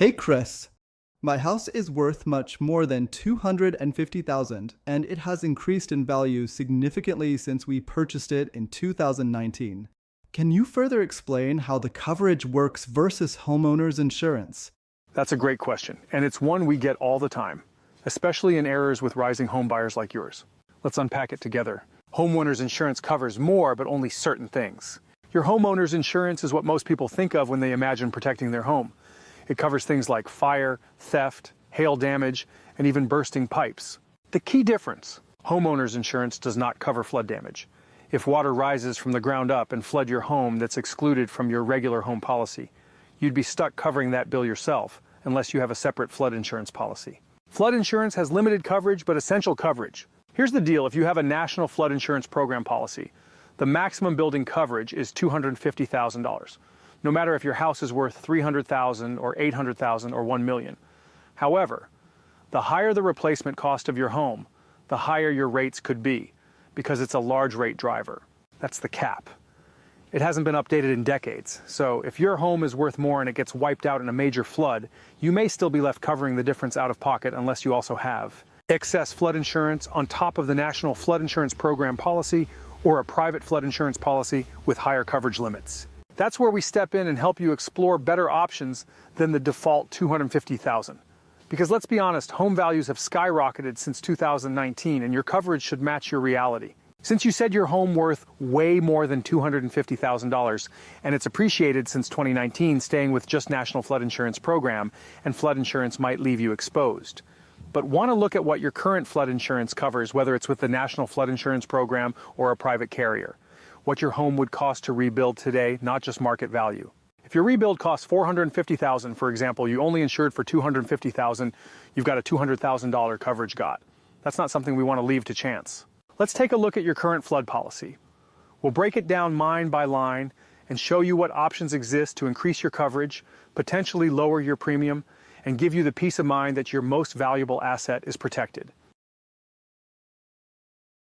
Hey Chris, my house is worth much more than 250,000 and it has increased in value significantly since we purchased it in 2019. Can you further explain how the coverage works versus homeowners insurance? That's a great question, and it's one we get all the time, especially in areas with rising home buyers like yours. Let's unpack it together. Homeowners insurance covers more, but only certain things. Your homeowner's insurance is what most people think of when they imagine protecting their home. It covers things like fire, theft, hail damage, and even bursting pipes. The key difference: homeowner's insurance does not cover flood damage. If water rises from the ground up and flood your home, that's excluded from your regular home policy. You'd be stuck covering that bill yourself, unless you have a separate flood insurance policy. Flood insurance has limited coverage, but essential coverage. Here's the deal: if you have a national flood insurance program policy, the maximum building coverage is $250,000. No matter if your house is worth $300,000 or $800,000 or $1 million. However, the higher the replacement cost of your home, the higher your rates could be, because it's a large rate driver. That's the cap. It hasn't been updated in decades, so if your home is worth more and it gets wiped out in a major flood, you may still be left covering the difference out of pocket unless you also have excess flood insurance on top of the National Flood Insurance Program policy or a private flood insurance policy with higher coverage limits. That's where we step in and help you explore better options than the default $250,000. Because let's be honest, home values have skyrocketed since 2019 and your coverage should match your reality. Since you said your home worth way more than $250,000 and it's appreciated since 2019, staying with just National Flood Insurance Program, and flood insurance might leave you exposed. But want to look at what your current flood insurance covers, whether it's with the National Flood Insurance Program or a private carrier. What your home would cost to rebuild today, not just market value. If your rebuild costs $450,000, for example, you only insured for $250,000, you've got a $200,000 coverage got. That's not something we want to leave to chance. Let's take a look at your current flood policy. We'll break it down line by line and show you what options exist to increase your coverage, potentially lower your premium, and give you the peace of mind that your most valuable asset is protected.